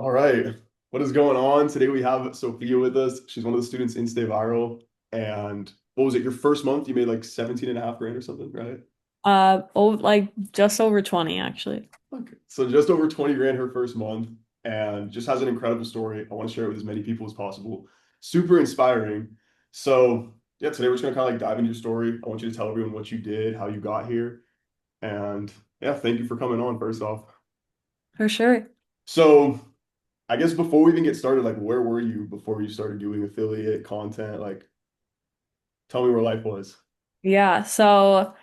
All right. What is going on? Today we have Sophia with us. She's one of the students in Stay Viral. And what was it? Your first month, you made like 17 and a half grand or something, right? Like just over 20 actually. Okay. So just over 20 grand her first month and just has an incredible story. I want to share it with as many people as possible. Super inspiring. So yeah, today we're just gonna kind of like dive into your story. I want you to tell everyone what you did, how you got here. And yeah, thank you for coming on first off. For sure. So I guess before we even get started, like where were you before you started doing affiliate content? Like tell me where life was. Yeah, so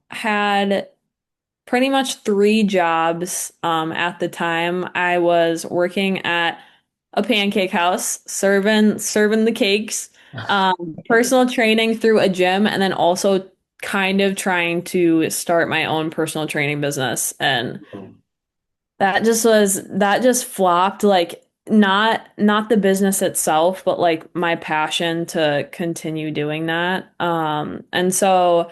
had pretty much three jobs at the time. I was working at a pancake house, serving the cakes, personal training through a gym, and then also kind of trying to start my own personal training business. And Um, that just flopped, like not the business itself, but like my passion to continue doing that. And so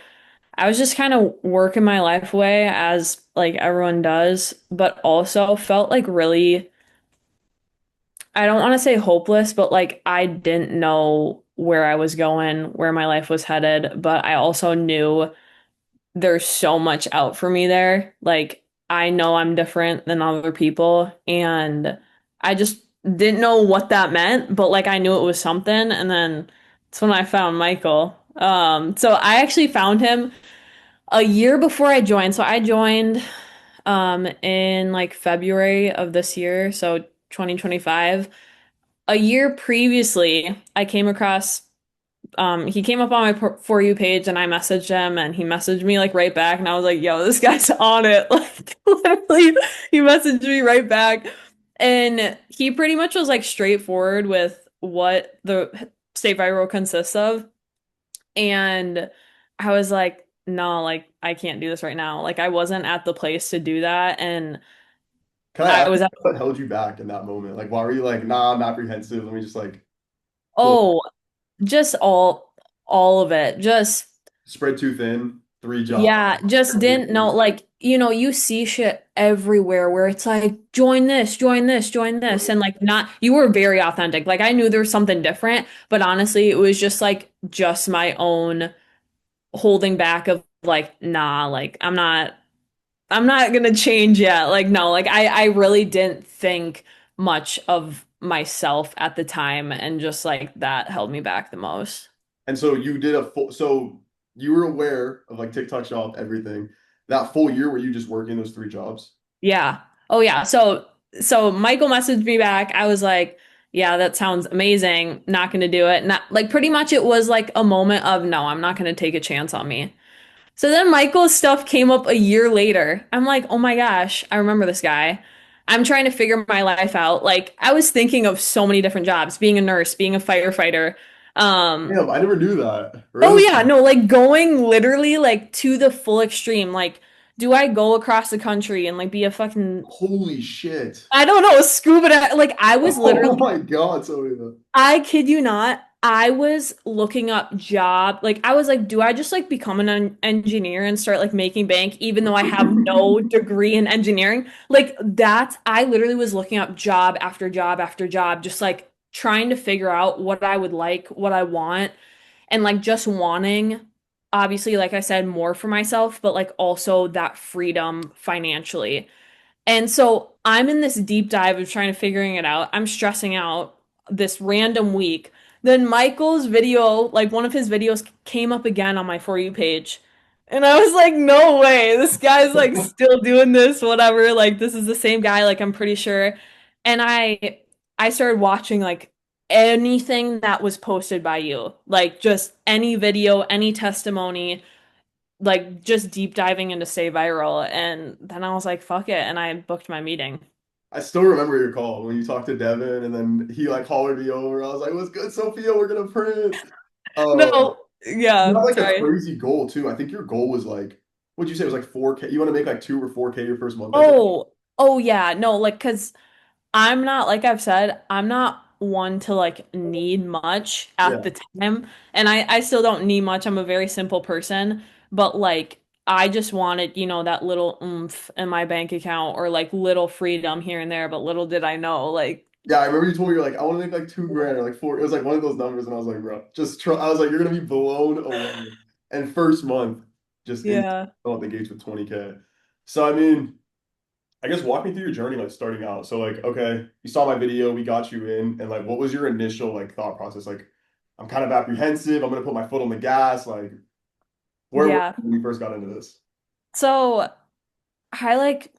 I was just kind of working my life away as like everyone does, but also felt like really, I don't want to say hopeless, but like I didn't know where I was going, where my life was headed, but I also knew there's so much out for me there. Like, I know I'm different than other people, and I just didn't know what that meant, but like I knew it was something. And then it's when I found Michael. So I actually found him a year before I joined. So I joined in like February of this year, so 2025. A year previously, I came across he came up on my For You page and I messaged him and he messaged me like right back and I was like, yo, this guy's on it. Like literally he messaged me right back and he pretty much was like straightforward with what the state viral consists of. And I was like, no, like I can't do this right now. Like I wasn't at the place to do that. And Can I I ask was at, what held you back in that moment? Like why were you like, nah, I'm apprehensive. Let me just like pull oh, just all of it. Just spread too thin, three jobs. yeah, just didn't know. Like, you see shit everywhere where it's like, join this, join this, join this. And like, not, you were very authentic. Like, I knew there was something different, but honestly, it was just like, just my own holding back of like, nah, like, I'm not gonna change yet. Like, no, like, I really didn't think much of myself at the time. And just like, that held me back the most. And so you did a full so you were aware of like TikTok shop, everything. That full year were you just working those three jobs? Yeah. Oh yeah. So Michael messaged me back. I was like, yeah, that sounds amazing. Not gonna do it. Not like pretty much it was like a moment of no, I'm not gonna take a chance on me. So then Michael's stuff came up a year later. I'm like, oh my gosh, I remember this guy. I'm trying to figure my life out. Like I was thinking of so many different jobs, being a nurse, being a firefighter. Um, Damn, I never knew that. Oh Really? yeah, no, like going literally like to the full extreme. Like, do I go across the country and like be a fucking Holy shit. I don't know, like I was Oh literally my God, Sophia. I kid you not, I was looking up job like I was like, do I just like become an engineer and start like making bank even though I have no degree in engineering? Like that's I literally was looking up job after job after job, just like trying to figure out what I would like, what I want and like just wanting obviously like I said more for myself but like also that freedom financially and so I'm in this deep dive of trying to figuring it out. I'm stressing out this random week. Then Michael's video, like one of his videos came up again on my For You page. And I was like, no way. This guy's like still doing this, whatever. Like this is the same guy, like I'm pretty sure. And I started watching like anything that was posted by you. Like just any video, any testimony like just deep diving into Stay Viral. And then I was like, fuck it. And I booked my meeting. I still remember your call when you talked to Devin and then he like hollered me over. I was like, what's good, Sophia? We're gonna print. No, You yeah, have like a sorry. crazy goal too. I think your goal was like, what'd you say? It was like 4K. You want to make like 2 or 4K your first month, I think. Oh yeah. No, like, cause I'm not, like I've said, I'm not one to like need much at Yeah. the time. And I still don't need much. I'm a very simple person. But like, I just wanted, that little oomph in my bank account or like little freedom here and there, but little did I know, like, Yeah, I remember you told me you're like, I want to make like 2 grand or like four. It was like one of those numbers, and I was like, bro, just try. I was like, you're gonna be blown away. And first month, just in yeah. out the gates with 20K. So I mean, I guess walk me through your journey, like starting out. So like, okay, you saw my video, we got you in, and like, what was your initial like thought process? Like, I'm kind of apprehensive. I'm gonna put my foot on the gas. Like, where were Yeah. you when you first got into this? So I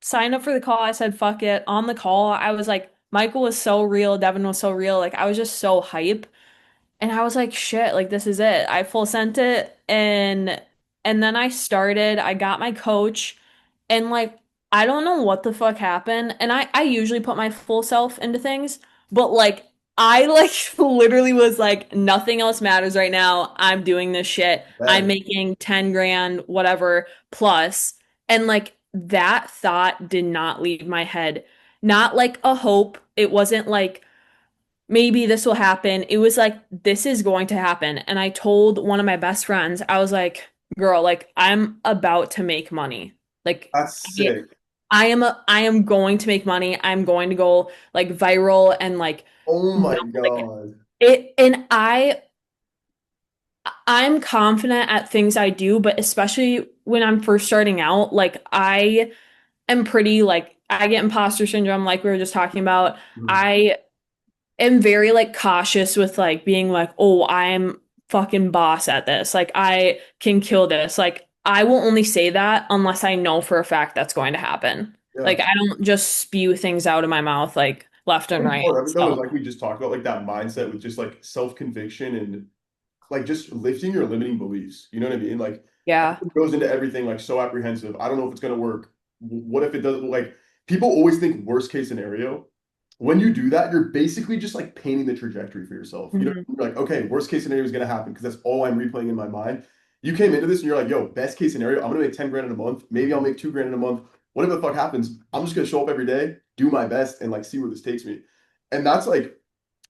signed up for the call. I said, fuck it. On the call, I was like, Michael was so real. Devin was so real. Like, I was just so hype. And I was like, shit, like this is it. I full sent it and then I started, I got my coach and like I don't know what the fuck happened. And I usually put my full self into things, but like I like literally was like nothing else matters right now. I'm doing this shit. I'm Bad. making 10 grand whatever plus. And like that thought did not leave my head. Not like a hope. It wasn't like maybe this will happen. It was like, this is going to happen. And I told one of my best friends, I was like, girl, like I'm about to make money. Like That's I, sick. I am going to make money. I'm going to go like viral and like Oh no, my like God. it and I'm confident at things I do, but especially when I'm first starting out, like I am pretty like I get imposter syndrome like we were just talking about. Mhm. I am very like cautious with like being like, oh, I'm fucking boss at this. Like I can kill this. Like I will only say that unless I know for a fact that's going to happen. Yeah. Like I don't just spew things out of my mouth like left and What right. part of it though is So like we just talked about, like that mindset with just like self-conviction and like just lifting your limiting beliefs. You know what I mean? Like yeah. it goes into everything like so apprehensive. I don't know if it's gonna work. What if it doesn't? Like people always think worst case scenario. When you do that, you're basically just like painting the trajectory for yourself. You know, Mhm. you're like, okay, worst case scenario is gonna happen because that's all I'm replaying in my mind. You came into this and you're like, yo, best case scenario, I'm gonna make 10 grand in a month. Maybe I'll make 2 grand in a month. Whatever the fuck happens, I'm just gonna show up every day, do my best, and like see where this takes me. And that's like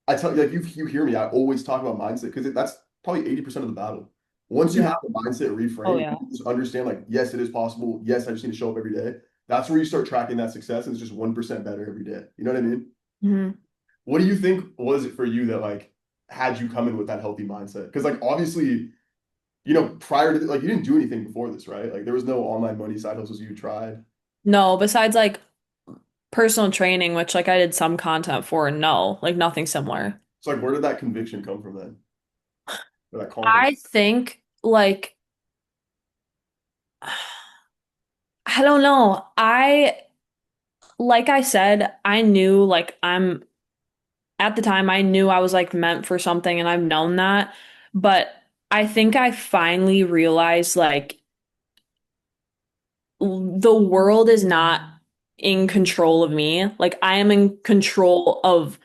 I tell you, like you hear me. I always talk about mindset because that's probably 80% of the battle. Once you Yeah. have the mindset Oh reframe, yeah. you just understand like, yes, it is possible. Yes, I just need to show up every day. That's where you start tracking that success, and it's just 1% better every day. You know what I mean? Mhm. What do you think was it for you that like had you come in with that healthy mindset? Because like obviously, prior to like you didn't do anything before this, right? Like there was no online money side hustles you tried. No, besides like personal training, which like I did some content for, no, like nothing similar. So like, where did that conviction come from then? Or that confidence? I think like I don't know. Like I said, I knew like I'm at the time I knew I was like meant for something and I've known that. But I think I finally realized like the world is not in control of me. Like I am in control of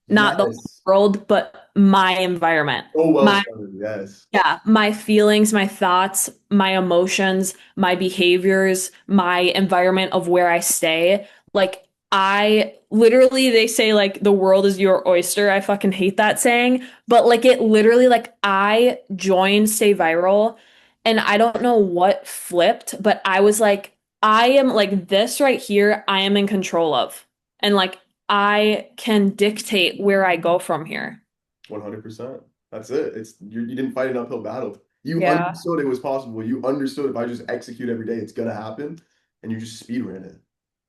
not the Yes. world, but my environment. Oh, well My said. Yes. Yeah, my feelings, my thoughts, my emotions, my behaviors, my environment of where I stay. Like, I literally, they say, like, the world is your oyster. I fucking hate that saying. But, like, it literally, like, I joined Stay Viral and I don't know what flipped, but I was like, I am like this right here, I am in control of. And, like, I can dictate where I go from here. 100%. That's it. You didn't fight an uphill battle. You Yeah. understood it was possible. You understood if I just execute every day, it's gonna happen, and you just speed ran it.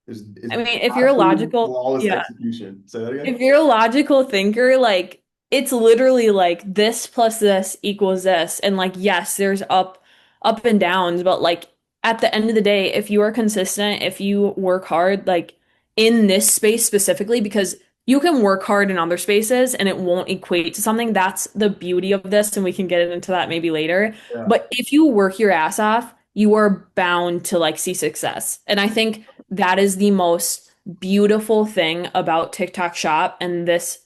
It's I mean, if you're absolute logical, flawless yeah. execution. Say that again. If you're a logical thinker, like it's literally like this plus this equals this. And like, yes, there's up and downs, but like at the end of the day, if you are consistent, if you work hard, like in this space specifically, because you can work hard in other spaces and it won't equate to something. That's the beauty of this, and we can get into that maybe later. Yeah, But if you work your ass off, you are bound to like see success. And I think that is the most beautiful thing about TikTok Shop and this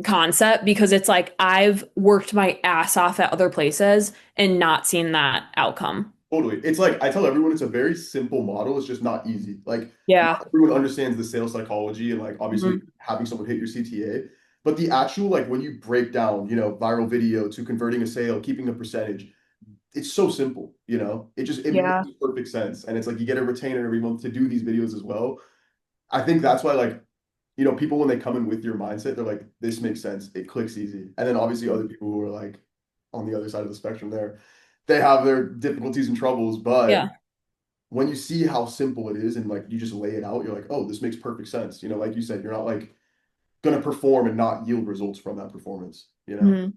concept because it's like I've worked my ass off at other places and not seen that outcome. totally. It's like I tell everyone it's a very simple model. It's just not easy. Like Yeah. not everyone understands the sales psychology and like obviously Mhm. having someone hit your CTA. But the actual like when you break down, viral video to converting a sale, keeping a percentage, it's so simple, you know? It Yeah. makes perfect sense. And it's like you get a retainer every month to do these videos as well. I think that's why like, you know, people when they come in with your mindset, they're like, this makes sense. It clicks easy. And then obviously other people who are like on the other side of the spectrum there, they have their difficulties and troubles. But Yeah. when you see how simple it is and like you just lay it out, you're like, oh, this makes perfect sense. You know, like you said, you're not like gonna perform and not yield results from that performance, you know? Mhm.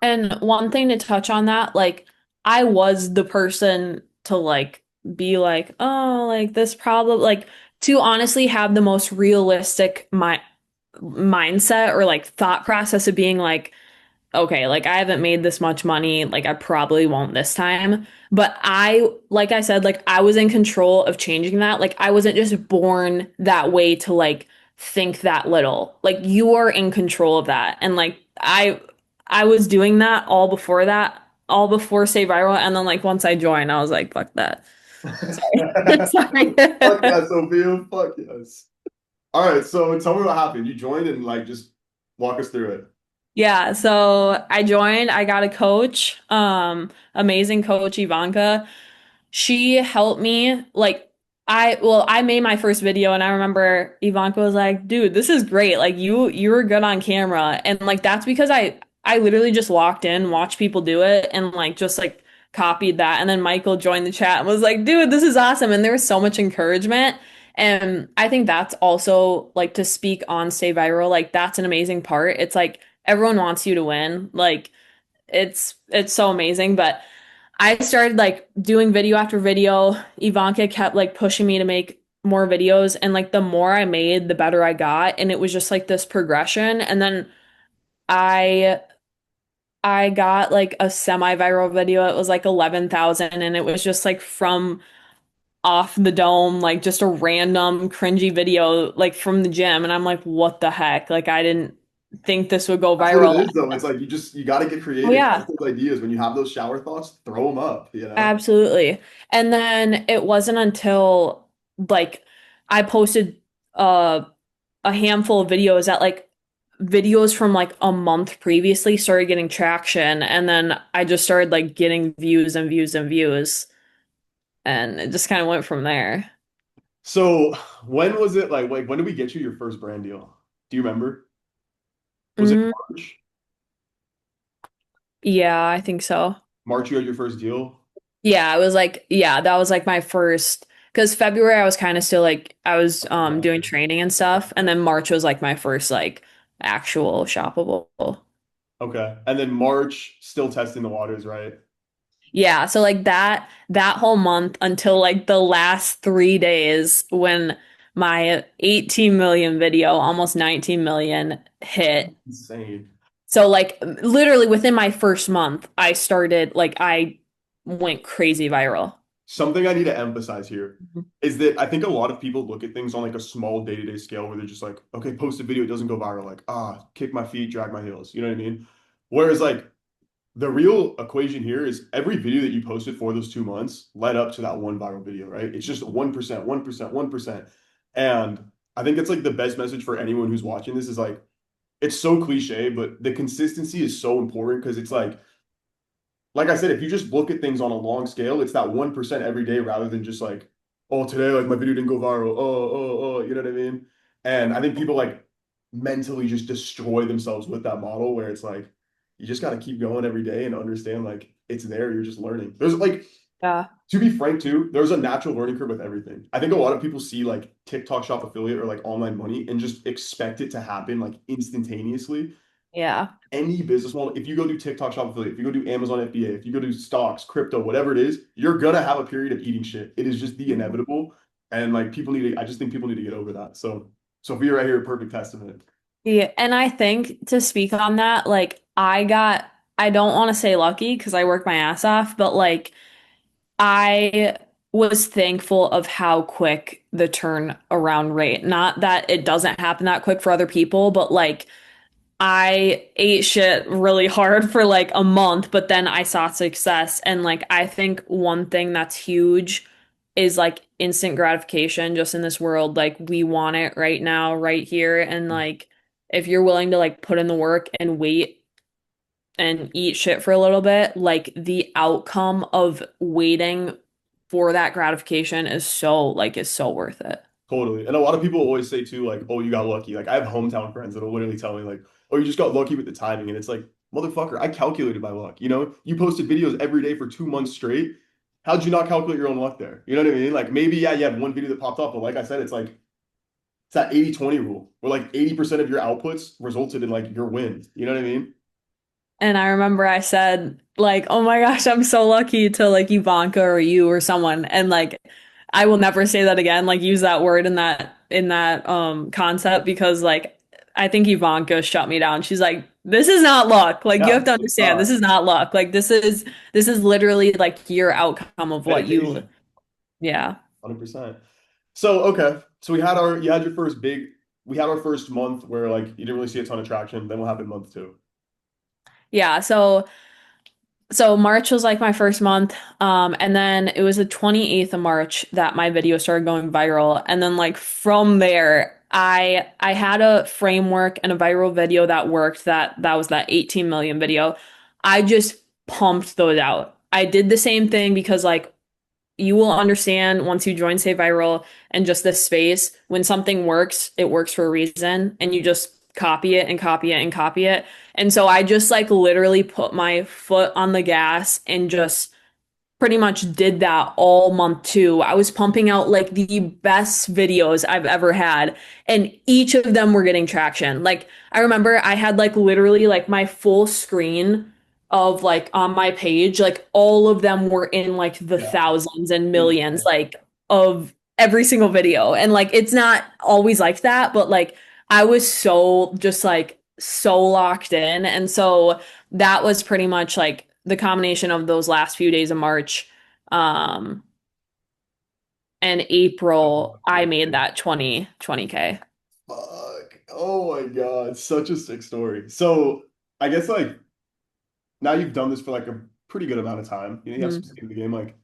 And one thing to touch on that, like I was the person to like be like, oh, like this problem, like to honestly have the most realistic mindset or like thought process of being like, okay, like I haven't made this much money, like I probably won't this time. But like I said, like I was in control of changing that. Like I wasn't just born that way to like think that little. Like you are in control of that. And like I was doing that, all before Stay Viral. And then like once I joined, I was like, fuck that. Sorry. Sorry. Fuck yeah, Sophia. Fuck yes. All right, so tell me what happened. You joined and like just walk us through it. Yeah, so I joined, I got a coach, amazing coach, Ivanka. She helped me like I made my first video and I remember Ivanka was like, "Dude, this is great. Like you were good on camera." And like that's because I literally just walked in, watched people do it and like just like copied that and then Michael joined the chat and was like, "Dude, this is awesome." And there was so much encouragement. And I think that's also like to speak on Stay Viral, like that's an amazing part. It's like everyone wants you to win. Like it's so amazing, but I started like doing video after video. Ivanka kept like pushing me to make more videos and like the more I made, the better I got and it was just like this progression and then I I got like a semi-viral video. It was like 11,000 and it was just like from off the dome, like just a random cringy video like from the gym and I'm like what the heck? Like I didn't think this would go That's what it viral. is, though. It's like you got to get Oh creative. Test yeah. those ideas. When you have those shower thoughts, throw them up, you know? Absolutely. And then it wasn't until like I posted uh a handful of videos that like videos from like a month previously started getting traction and then I just started like getting views and views and views and it just kind of went from there. So when was it like when did we get you your first brand deal? Do you remember? Was it Mm, March? yeah, I think so. March you had your first deal? Yeah, it was like yeah, that was like my first because February I was kind of still like I was doing training and stuff and then March was like my first like actual shoppable. Okay. And then March, still testing the waters, right? Yeah, so like that whole month until like the last 3 days when my 18 million video, almost 19 million hit. Insane. So like literally within my first month, I started like I went crazy viral. Something I need to emphasize here Mhm. is that I think a lot of people look at things on like a small day-to-day scale where they're just like, okay, post a video, it doesn't go viral. Like, kick my feet, drag my heels. You know what I mean? Whereas like the real equation here is every video that you posted for those 2 months led up to that one viral video, right? It's just 1%, 1%, 1%. And I think it's like the best message for anyone who's watching this is like, it's so cliche, but the consistency is so important because it's like I said, if you just look at things on a long scale, it's that 1% every day rather than just like, oh, today, like my video didn't go viral. You know what I mean? And I think people like mentally just destroy themselves with that model where it's like, you just got to keep going every day and understand like it's there. You're just learning. There's like, Yeah. to be frank too, there's a natural learning curve with everything. I think a lot of people see like TikTok shop affiliate or like online money and just expect it to happen like instantaneously. Yeah. Any business model, if you go do TikTok shop affiliate, if you go do Amazon FBA, if you go do stocks, crypto, whatever it is, you're gonna have a period of eating shit. It is just the Mhm. inevitable. And like people need to, I just think people need to get over that. So Sophia right here, perfect testament. Yeah, and I think to speak on that, like I don't want to say lucky because I work my ass off, but like I was thankful of how quick the turnaround rate. Not that it doesn't happen that quick for other people, but like I ate shit really hard for like a month, but then I saw success. And like I think one thing that's huge is like instant gratification just in this world. Like we want it right now, right here. And like if you're willing to like put in the work and wait and eat shit for a little bit, like the outcome of waiting for that gratification is so worth it. Totally. And a lot of people always say too, like, oh, you got lucky. Like I have hometown friends that'll literally tell me, like, oh, you just got lucky with the timing. And it's like, motherfucker, I calculated my luck. You know, you posted videos every day for 2 months straight. How'd you not calculate your own luck there? You know what I mean? Like maybe, yeah, you had one video that popped up, but like I said, it's that 80-20 rule where like 80% of your outputs resulted in like your win. You know what I mean? And I remember I said, like, oh my gosh, I'm so lucky to like Ivanka or you or someone. And like I will never say that again, like use that word in that concept because like I think Ivanka shut me down. She's like, this is not luck. Like you Yeah, have to it's understand, this not. is not luck. Like this is literally like your outcome of what you Dedication. yeah. 100%. So okay, so you had your first big we had our first month where like you didn't really see a ton of traction. Then we'll have in month two. Yeah, so March was like my first month. And then it was the 28th of March that my video started going viral. And then like from there, I had a framework and a viral video that worked that was that 18 million video. I just pumped those out. I did the same thing because like you will understand once you join Say Viral and just this space, when something works, it works for a reason, and you just copy it and copy it and copy it. And so I just like literally put my foot on the gas and just pretty much did that all month too. I was pumping out like the best videos I've ever had, and each of them were getting traction. Like I remember I had like literally like my full screen of like on my page, like all of them were in like the Yeah. thousands and millions, Insane. like of every single video. And like it's not always like that, but like I was so just like so locked in. And so that was pretty much like the combination of those last few days of March um and April I made that 20K. Fuck. Oh my God. Such a sick story. So I guess like now you've done this for like a pretty good amount of time. You know, you have some Mhm. skin in the game. Like,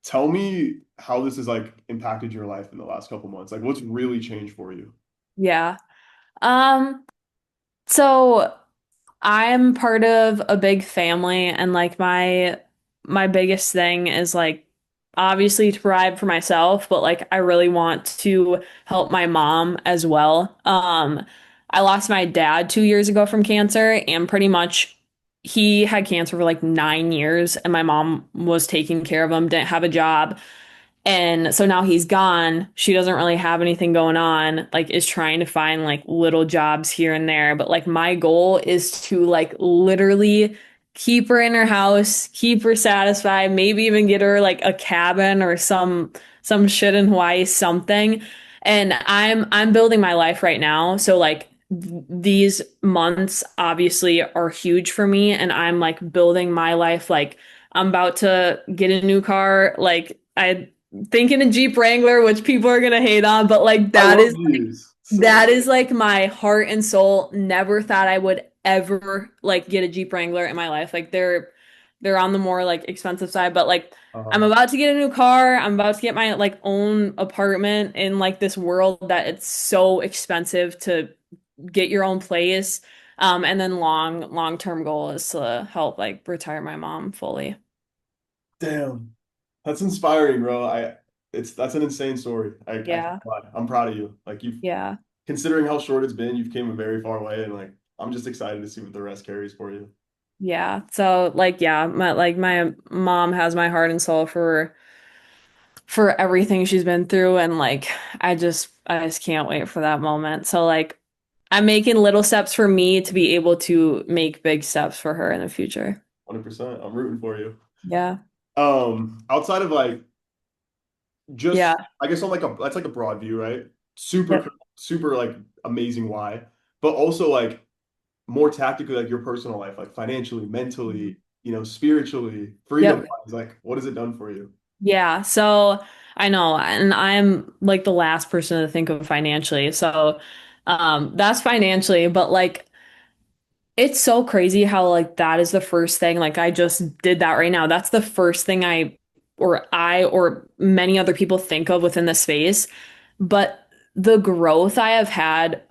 tell me how this has like impacted your life in the last couple months. Like, what's really changed for you? Yeah. Um so I'm part of a big family and like my biggest thing is like obviously to provide for myself, but like I really want to help my mom as well. I lost my dad 2 years ago from cancer and pretty much he had cancer for like 9 years and my mom was taking care of him, didn't have a job. And so now he's gone. She doesn't really have anything going on, like is trying to find like little jobs here and there. But like my goal is to like literally keep her in her house, keep her satisfied, maybe even get her like a cabin or some shit in Hawaii, something. And I'm building my life right now. So like these months obviously are huge for me and I'm like building my life like I'm about to get a new car. Like I thinking a Jeep Wrangler, which people are gonna hate on, but like I love these. So that is like my heart and soul. Never thought I would ever like get a Jeep Wrangler in my life. Like they're on the more like expensive side, but like I'm uh, about to get a new car. I'm about to get my like own apartment in like this world that it's so expensive to get your own place. And then long term goal is to help like retire my mom fully. damn. That's inspiring, bro. That's an insane story. I can't Yeah. lie. I'm proud of you. Like you've Yeah. considering how short it's been, you've came a very far way and like I'm just excited to see what the rest carries for you. Yeah. So like yeah, my mom has my heart and soul for everything she's been through and like I just can't wait for that moment. So like I'm making little steps for me to be able to make big steps for her in the future. 100%. I'm rooting for you. Yeah. Outside of like Yeah. just I guess on like a that's like a broad view, right? Super Yep. super like amazing why, but also like more tactically like your personal life, like financially, mentally, you know, spiritually, freedom Yep. wise, like what has it done for you? Yeah. So I know, and I'm like the last person to think of financially. So that's financially, but like it's so crazy how like that is the first thing. Like I just did that right now. That's the first thing I or many other people think of within the space. But the growth I have had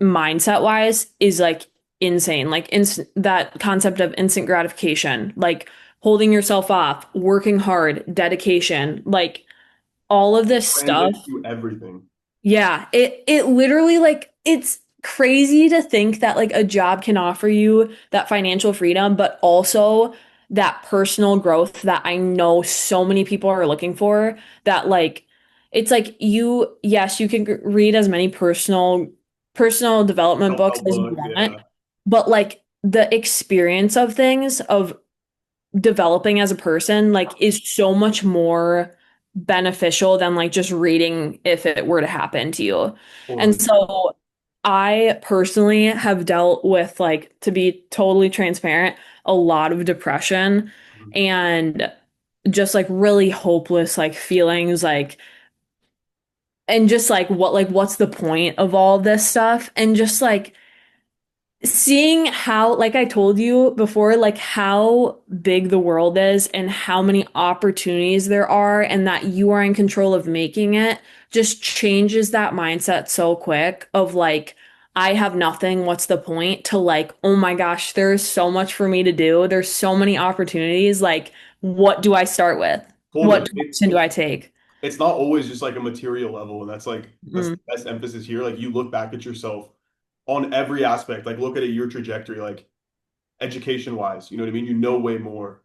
mindset wise is like insane. Like that concept of instant gratification, like holding yourself off, working hard, dedication, like all of this stuff. Translates to everything. Yeah, it literally like it's crazy to think that like a job can offer you that financial freedom, but also that personal growth that I know so many people are looking for, that like it's like yes, you can read as many personal development books Self-help as you books, want, yeah, but like the experience of things, of developing as a person, like is so much more beneficial than like just reading if it were to happen to you. And totally. so I personally have dealt with, like, to be totally transparent, a lot of depression Mhm. and just like really hopeless like feelings, like, and just like what's the point of all this stuff, and just like seeing how, like I told you before, like how big the world is and how many opportunities there are, and that you are in control of making it, just changes that mindset so quick of like, I have nothing, what's the point, to like, oh my gosh, there's so much for me to do. There's so many opportunities. Like, what do I start with? What Totally. direction do I take? It's not always just like a material level, and that's Mm, the best emphasis here. Like you look back at yourself on every aspect, like look at your trajectory, like education wise, you know what I mean? You know way more.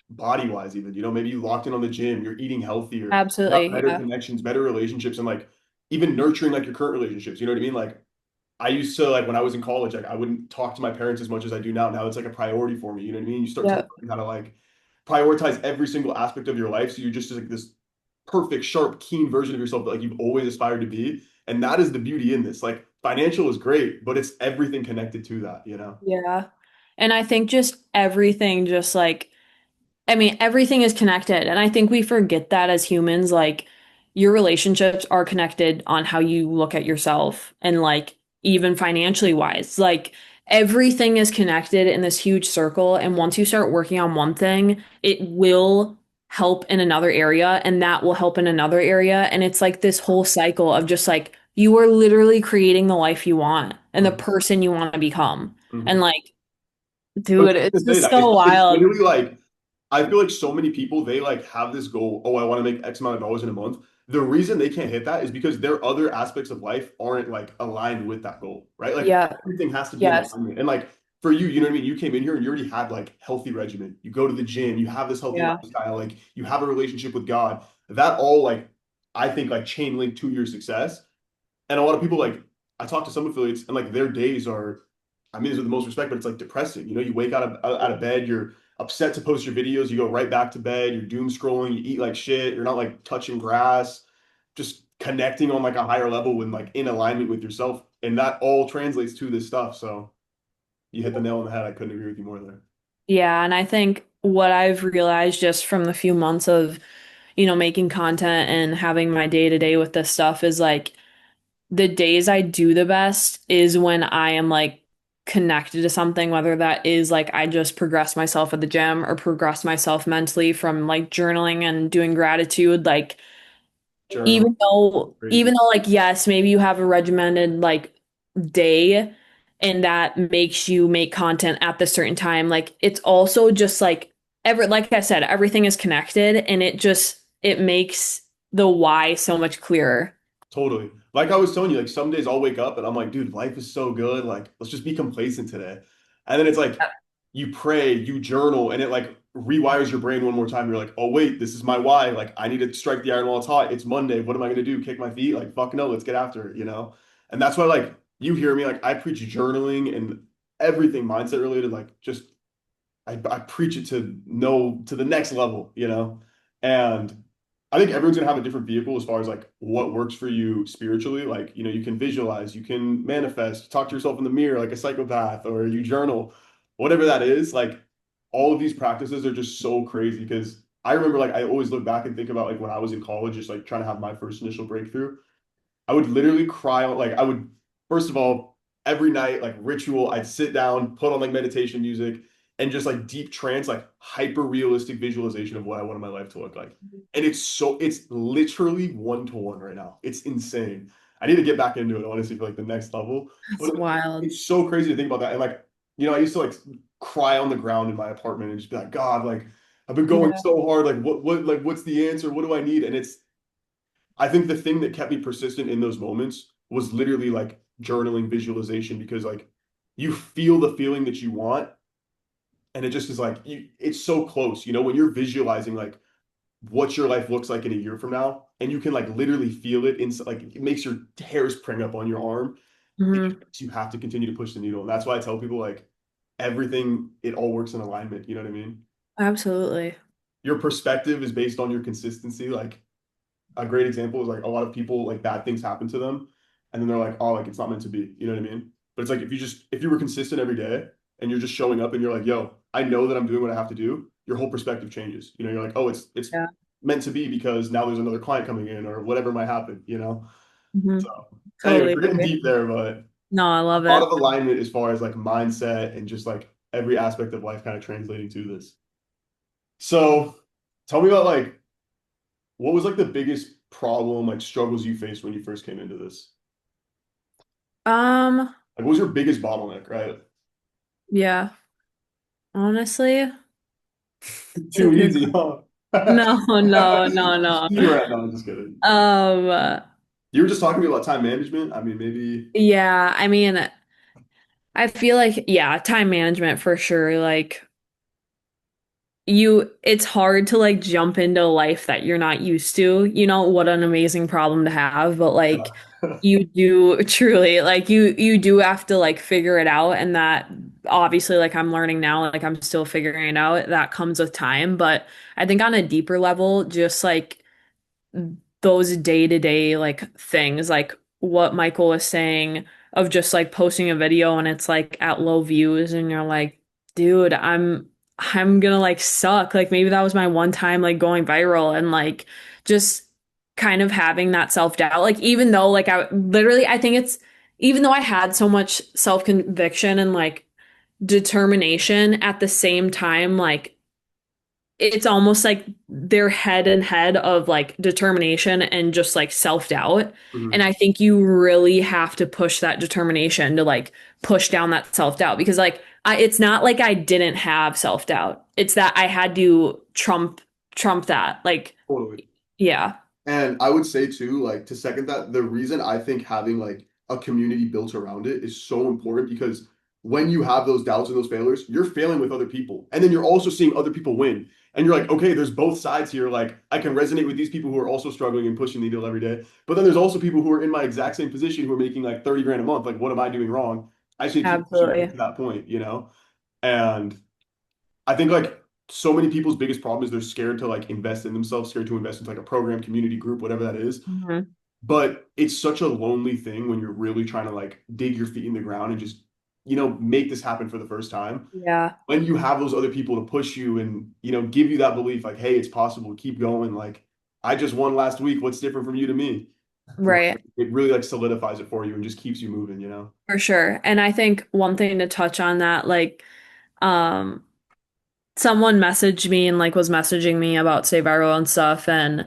Body wise, even, maybe you locked in on the gym, you're eating healthier, you got absolutely. better Yeah. connections, better relationships, and like even nurturing like your current relationships, you know what I mean? Like I used to, like when I was in college, like I wouldn't talk to my parents as much as I do now. Now it's like a priority for me. You know what I mean? You start to Yeah. learn how to like prioritize every single aspect of your life. So you're just like this perfect, sharp, keen version of yourself that like you've always aspired to be. And that is the beauty in this. Like financial is great, but it's everything connected to that. Yeah. And I think just everything, just like, I mean, everything is connected. And I think we forget that as humans. Like, your relationships are connected on how you look at yourself, and like, even financially wise, like, everything is connected in this huge circle. And once you start working on one thing, it will help in another area, and that will help in another area. And it's like this whole cycle of just like, you are literally creating the life you want and the Mhm. person you want to become. And Mhm. like, I was dude, just it's gonna say just that so it's wild. literally like I feel like so many people they like have this goal. Oh, I want to make X amount of dollars in a month. The reason they can't hit that is because their other aspects of life aren't like aligned with that goal, right? Like Yeah. everything has to be in Yes. alignment. And like for you, you know what I mean? You came in here and you already had like healthy regimen. You go to the gym, you have this healthy Yeah. lifestyle, like you have a relationship with God. That all like I think like chain link to your success. And a lot of people like I talk to some affiliates and like their days are, I mean, these are the most respect, but it's like depressing. You wake out of bed, you're upset to post your videos, you go right back to bed, you're doom scrolling, you eat like shit, you're not like touching grass, just connecting on like a higher level when like in alignment with yourself. And that all translates to this stuff. So you hit the nail on the head. I couldn't agree with you more there. Yeah, and I think what I've realized just from the few months of, making content and having my day to day with this stuff is like, the days I do the best is when I am like connected to something, whether that is like I just progress myself at the gym or progress myself mentally from like journaling and doing gratitude. Like, Journal, even though crazy. even though like, yes, maybe you have a regimented like day and that makes you make content at the certain time, like it's also just like, like I said, everything is connected, and it makes the why so much clearer. Totally. Like I was telling you, like some days I'll wake up and I'm like, dude, life is so good. Like, let's just be complacent today. And then it's like you pray, you journal, and it like rewires your brain one more time. You're like, oh wait, this is my why. Like I need to strike the iron while it's hot. It's Monday. What am I gonna do? Kick my feet? Like, fuck no, let's get after it. And that's why like you hear me, like I preach journaling and everything mindset related, like just I preach it to the next level. And I think everyone's gonna have a different vehicle as far as like what works for you spiritually. Like, you can visualize, you can manifest, talk to yourself in the mirror like a psychopath, or you journal, whatever that is. Like all of these practices are just so crazy because I remember like I always look back and think about like when I was in college, just like trying to have my first initial breakthrough. I would literally cry like I would first of all every night like ritual I'd sit down put on like meditation music and just like deep trance like hyper realistic visualization of what I wanted my life to look like, and it's literally one to one right now. It's insane. I need to get back into it, honestly, for like the next level. That's But wild. it's so crazy to think about that. And like, I used to like cry on the ground in my apartment and just be like, God, like I've been going Yeah. so hard. Like like what's the answer? What do I need? And I think the thing that kept me persistent in those moments was literally like journaling, visualization, because like you feel the feeling that you want, and it just is like it's so close. When you're visualizing like what your life looks like in a year from now, and you can like literally feel it in like it makes your hairs spring up on your arm. It Hmm. you have to continue to push the needle, and that's why I tell people like everything, it all works in alignment. You know what I mean? Absolutely. Your perspective is based on your consistency. Like a great example is like a lot of people like bad things happen to them, and then they're like, oh, like it's not meant to be. You know what I mean? But it's like if you were consistent every day and you're just showing up and you're like, yo, I know that I'm doing what I have to do, your whole perspective changes. You're like, oh, it's Yeah. meant to be because now there's another client coming in or whatever might happen. Hmm. So anyway, Totally we're getting agree. deep there, but No, I love a lot it. of alignment as far as like mindset and just like every aspect of life kind of translating to this. So tell me about like what was like the biggest problem, like struggles you faced when you first came into this? Um, Like, what was your biggest bottleneck, right? yeah, honestly, it's a Too good. easy, huh? No, no, no, no. Speed right now, I'm just kidding. Um, You were just talking to me about time management. I mean, maybe. yeah, I mean, I feel like, yeah, time management for sure. Like, it's hard to like jump into a life that you're not used to. What an amazing problem to have, but like, Yeah. you do truly, like, you do have to like figure it out. And that obviously, like, I'm learning now, like, I'm still figuring it out. That comes with time. But I think on a deeper level, just like, those day-to-day like things like what Michael was saying of just like posting a video and it's like at low views and you're like, dude, I'm gonna like suck. Like maybe that was my one time like going viral and like just kind of having that self-doubt. Like even though like I think it's even though I had so much self-conviction and like determination at the same time, like it's almost like they're head and head of like determination and just like self-doubt. And Mhm. I think you really have to push that determination to like push down that self-doubt because like it's not like I didn't have self-doubt. It's that I had to trump that. Like, Totally. yeah. And I would say too, like to second that, the reason I think having like a community built around it is so important because when you have those doubts and those failures, you're failing with other people. And then you're also seeing other people win. And you're like, okay, there's both sides here. Like I can resonate with these people who are also struggling and pushing the needle every day. But then there's also people who are in my exact same position who are making like 30 grand a month. Like, what am I doing wrong? I just need to keep pushing to get Absolutely. to that point. And I think like so many people's biggest problem is they're scared to like invest in themselves, scared to invest into like a program, community group, whatever that is. Mhm. But it's such a lonely thing when you're really trying to like dig your feet in the ground and just, make this happen for the first time. Yeah. When you have those other people to push you and, give you that belief, like, hey, it's possible, keep going. Like, I just won last week. What's different from you to me? Right. Right. It really like solidifies it for you and just keeps you moving. For sure. And I think one thing to touch on that, like, um, someone messaged me and like was messaging me about Stay Viral and stuff and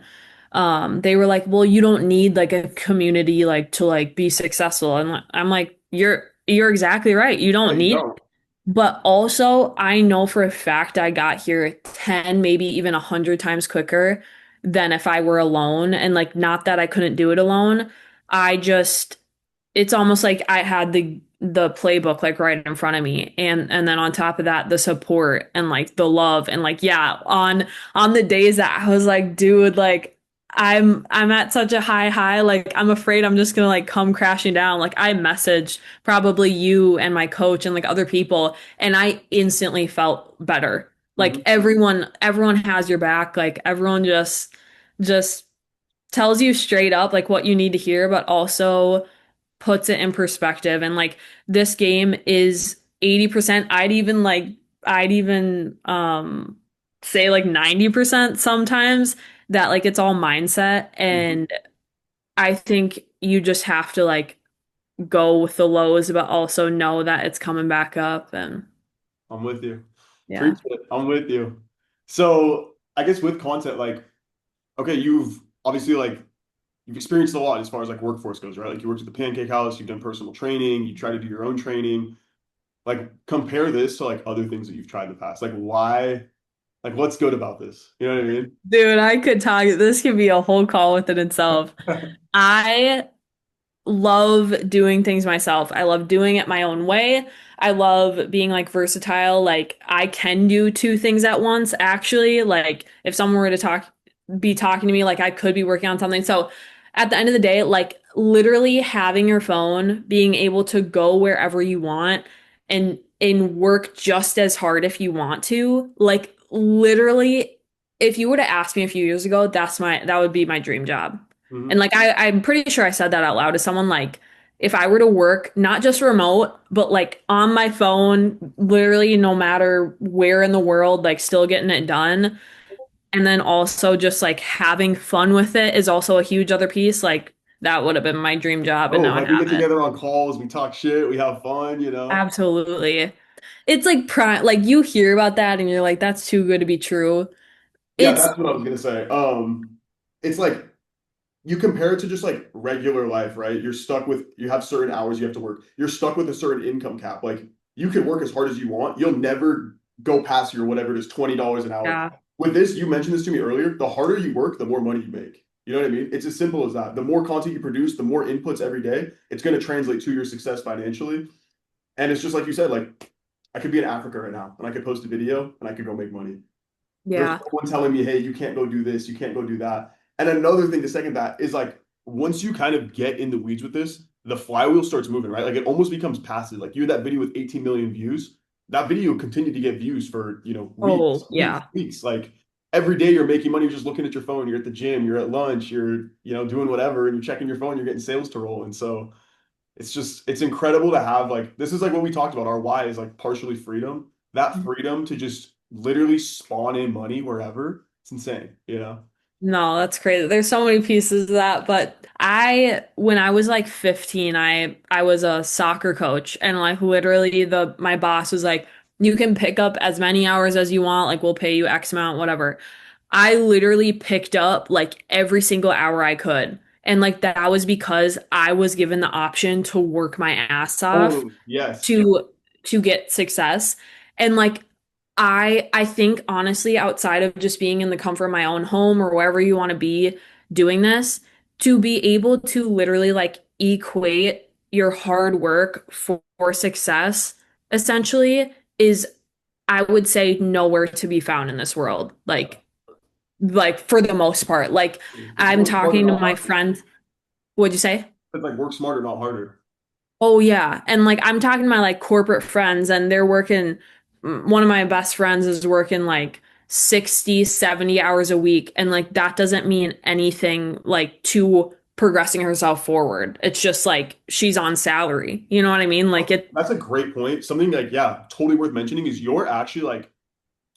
they were like, well, you don't need like a community like to like be successful. And I'm like, you're exactly right. You Yeah, don't you need it. don't. But also, I know for a fact I got here 10, maybe even 100 times quicker than if I were alone. And like, not that I couldn't do it alone. I just it's almost like I had the playbook like right in front of me and then on top of that the support and like the love and like yeah on the days that I was like dude like I'm at such a high like I'm afraid I'm just gonna like come crashing down like I messaged probably you and my coach and like other people and I instantly felt better like Mhm. everyone has your back like everyone just tells you straight up like what you need to hear but also puts it in perspective and like this game is 80%. I'd even say like 90% sometimes that like it's all mindset Mhm. and I think you just have to like go with the lows but also know that it's coming back up and I'm with you. yeah. Preach it. I'm with you. So I guess with content, like, okay, you've obviously like you've experienced a lot as far as like workforce goes, right? Like you worked at the Pancake House, you've done personal training, you try to do your own training. Like compare this to like other things that you've tried in the past. Like why, like what's good about this? You know what I mean? Dude, I could talk. This could be a whole call within itself. I love doing things myself. I love doing it my own way. I love being like versatile. Like I can do two things at once, actually. Like if someone were to be talking to me, like I could be working on something. So at the end of the day, like literally having your phone, being able to go wherever you want and work just as hard if you want to. Like literally, if you were to ask me a few years ago, that would be my dream job. And Mhm. like I'm pretty sure I said that out loud to someone like if I were to work not just remote, but like on my phone, literally no matter where in the world, like still getting it done. And then also just like having fun with it is also a huge other piece. Like that would have been my dream job and Oh, now I like we have get it. together on calls, we talk shit, we have fun, you know? Absolutely. It's like prime like you hear about that and you're like, that's too good to be true. Yeah, It's that's what I was gonna say. It's like you compare it to just like regular life, right? You're stuck with you have certain hours you have to work. You're stuck with a certain income cap. Like you can work as hard as you want. You'll never go past your whatever it is, $20 an hour. yeah. With this, you mentioned this to me earlier. The harder you work, the more money you make. You know what I mean? It's as simple as that. The more content you produce, the more inputs every day, it's going to translate to your success financially. And it's just like you said, like I could be in Africa right now and I could post a video and I could go make money. There's Yeah. no one telling me, hey, you can't go do this, you can't go do that. And another thing to second that is like once you kind of get in the weeds with this, the flywheel starts moving, right? Like it almost becomes passive. Like you had that video with 18 million views. That video continued to get views for, weeks, Oh, weeks, yeah. weeks. Like every day you're making money, you're just looking at your phone, you're at the gym, you're at lunch, you're, doing whatever, and you're checking your phone, you're getting sales to roll. And so it's incredible to have like this is like what we talked about. Our why is like partially freedom. That freedom to just literally spawn in money wherever. It's insane. No, that's crazy. There's so many pieces of that, but when I was like 15, I was a soccer coach and like literally the my boss was like, you can pick up as many hours as you want, like we'll pay you X amount, whatever. I literally picked up like every single hour I could. And like that was because I was given the option to work my ass off Oh, yes. to get success. And like I think honestly outside of just being in the comfort of my own home or wherever you want to be doing this, to be able to literally like equate your hard work for success essentially is I would say nowhere to be found in this world. Like for the most part. Like It's I'm work smarter, talking to not my harder. friend, what'd you say? It's like work smarter, not harder. Oh yeah. And like I'm talking to my like corporate friends and they're working one of my best friends is working like 60, 70 hours a week and like that doesn't mean anything like to progressing herself forward. It's just like she's on salary. You know what I mean? Like Oh, it that's a great point. Something like, yeah, totally worth mentioning is you're actually like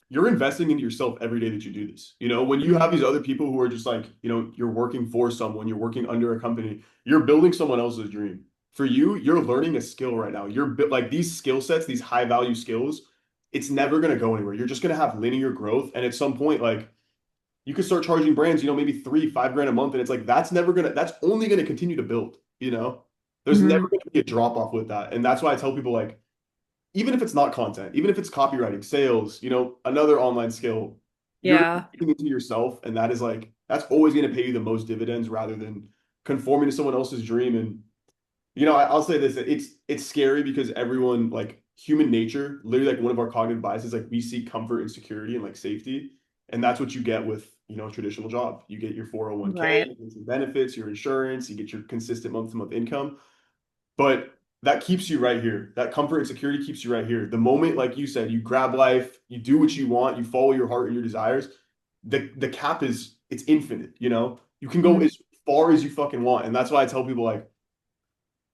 you're investing into yourself every day that you do this. When you have these other people who are just like, you're working for someone, you're working under a company, you're building someone else's dream. For you, you're learning a skill right now. Like these skill sets, these high value skills, it's never going to go anywhere. You're just going to have linear growth. And at some point, like you could start charging brands, maybe 3, 5 grand a month. And it's like, that's only going to continue to build. There's never Mhm. going to be a drop off with that. And that's why I tell people like, even if it's not content, even if it's copywriting, sales, another online skill, you're Yeah. investing into yourself, and that is like that's always going to pay you the most dividends rather than conforming to someone else's dream. And I'll say this: it's scary because everyone like human nature, literally like one of our cognitive biases, like we seek comfort and security and like safety, and that's what you get with a traditional job. You get your 401k, Right. you get your benefits, your insurance, you get your consistent month-to-month income. But that keeps you right here. That comfort and security keeps you right here. The moment, like you said, you grab life, you do what you want, you follow your heart and your desires, the cap is it's infinite. You can go Mhm. as far as you fucking want. And that's why I tell people like,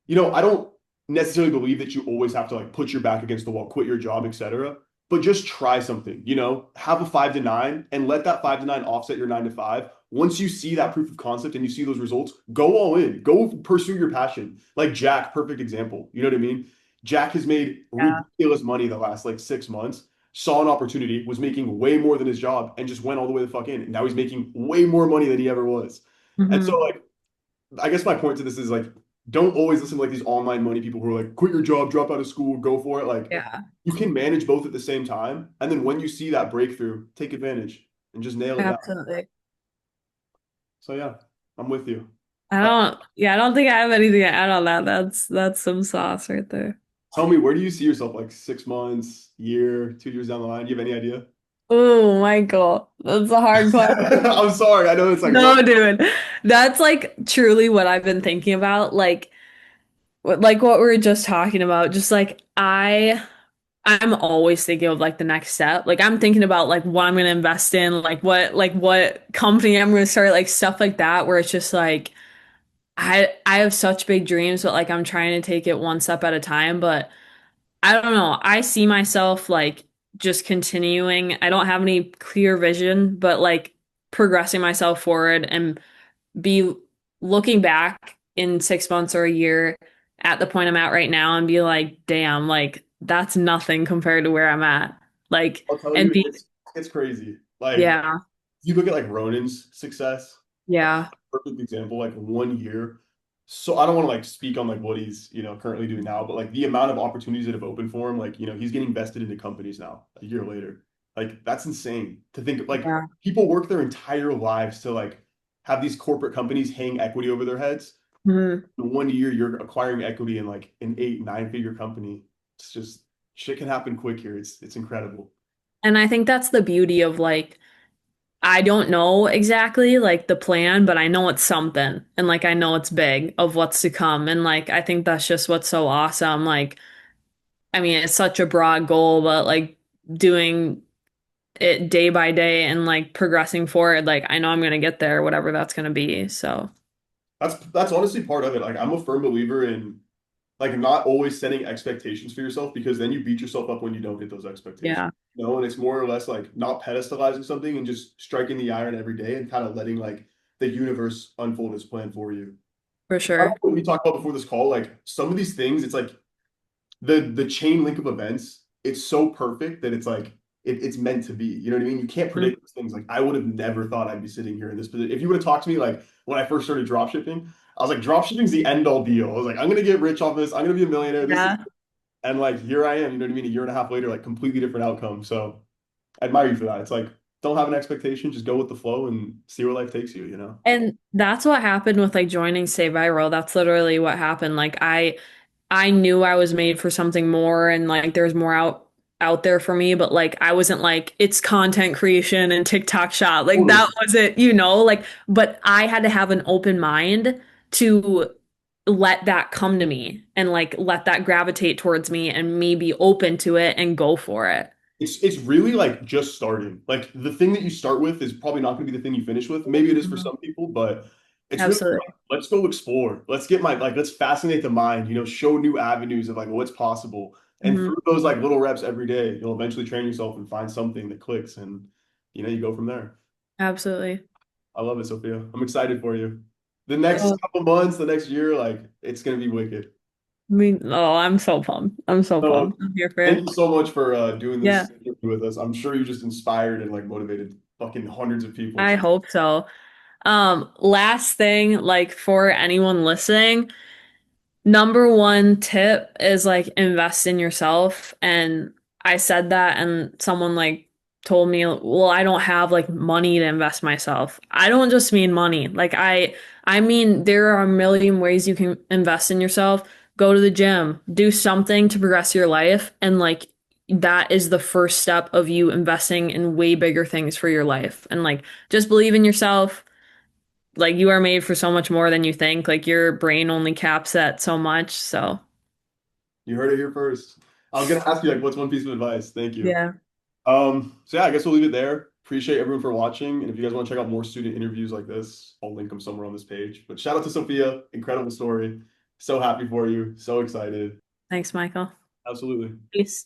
I don't necessarily believe that you always have to like put your back against the wall, quit your job, etc. But just try something. Have a 5 to 9 and let that 5 to 9 offset your 9 to 5. Once you see that proof of concept and you see those results, go all in, go pursue your passion. Like Jack, perfect example. You know what I mean? Jack has made Yeah. ridiculous money the last like 6 months, saw an opportunity, was making way more than his job, and just went all the way the fuck in. And now he's making way more money than he ever was. And so, Mhm. like, I guess my point to this is like, don't always listen to like these online money people who are like, quit your job, drop out of school, go for it. Like, Yeah, you can manage both at the same time. And then when you see that breakthrough, take advantage and just nail it down. absolutely. So yeah, I'm with you. Uh, I don't think I have anything to add on that. That's some sauce right there. Tell me, where do you see yourself like 6 months, year, 2 years down the line? Do you have any idea? Oh, Michael, that's a hard question. I'm sorry. I know it's like, well, No, dude. That's like truly what I've been thinking about. Like what we were just talking about. Just like I'm always thinking of like the next step. Like I'm thinking about like what I'm gonna invest in, like what company I'm gonna start, like stuff like that, where it's just like I have such big dreams, but like I'm trying to take it one step at a time. But I don't know. I see myself like just continuing. I don't have any clear vision, but like progressing myself forward and be looking back in 6 months or a year at the point I'm at right now and be like, damn, like that's nothing compared to where I'm at. Like, I'll tell and you, be, it's crazy. Like, yeah, you look at like Ronan's success, yeah, perfect example, like 1 year. So I don't want to like speak on like what he's, currently doing now, but like the amount of opportunities that have opened for him, like, he's getting invested into companies now a year later. Like that's insane to think like yeah. people work their entire lives to like have these corporate companies hang equity over their heads. Mhm. In 1 year, you're acquiring equity in like an 8, 9 figure company. It's just shit can happen quick here. It's incredible. And I think that's the beauty of like, I don't know exactly like the plan, but I know it's something. And like, I know it's big of what's to come. And like, I think that's just what's so awesome. Like, I mean, it's such a broad goal, but like doing it day by day and like progressing forward, like I know I'm gonna get there, whatever that's gonna be. So That's honestly part of it. Like I'm a firm believer in like not always setting expectations for yourself because then you beat yourself up when you don't hit those expectations. yeah, And it's more or less like not pedestalizing something and just striking the iron every day and kind of letting like the universe unfold its plan for you. for I don't sure. know what we talked about before this call, like some of these things, it's like the chain link of events, it's so perfect that it's like it's meant to be. You know what I mean? You can't Mhm. predict these things. Like I would have never thought I'd be sitting here in this position. If you would have talked to me like when I first started drop shipping, I was like, drop shipping's the end all deal. I was like, I'm gonna get rich off this. I'm gonna be a millionaire. This is Yeah. and like here I am, you know what I mean? A year and a half later, like completely different outcome. So I admire you for that. It's like don't have an expectation, just go with the flow and see where life takes you, you know? And that's what happened with like joining Stay Viral. That's literally what happened. Like I knew I was made for something more and like there's more out there for me, but like I wasn't like it's content creation and TikTok shop. Like Totally. that was it, you know, like but I had to have an open mind to let that come to me and like let that gravitate towards me and me be open to it and go for it. It's really like just starting. Like the thing that you start with is probably not going to be the thing you finish with. Maybe it is for Mhm. some people, but it's really Absolutely. like, let's go explore. Let's fascinate the mind, show new avenues of like what's possible. And Mhm. through those like little reps every day, you'll eventually train yourself and find something that clicks and you go from there. Absolutely. I love it, Sophia. I'm excited for you. The next Oh, couple months, the next year, like it's gonna be wicked. oh, I'm so pumped. I'm so So pumped. I'm here for thank you. you so much for doing Yeah, this interview with us. I'm sure you just inspired and like motivated fucking hundreds of people. I So hope so. Last thing, like for anyone listening, number one tip is like invest in yourself. And I said that, and someone like told me, well, I don't have like money to invest myself. I don't just mean money. I mean there are a million ways you can invest in yourself. Go to the gym, do something to progress your life, and like that is the first step of you investing in way bigger things for your life. And like just believe in yourself, like you are made for so much more than you think. Like your brain only caps at so much. So you heard it here first. I was gonna ask you like, what's one piece of advice? Thank you. yeah. So yeah, I guess we'll leave it there. Appreciate everyone for watching, and if you guys want to check out more student interviews like this, I'll link them somewhere on this page. But shout out to Sophia, incredible story. So happy for you, so excited. Thanks, Michael. Absolutely. Peace.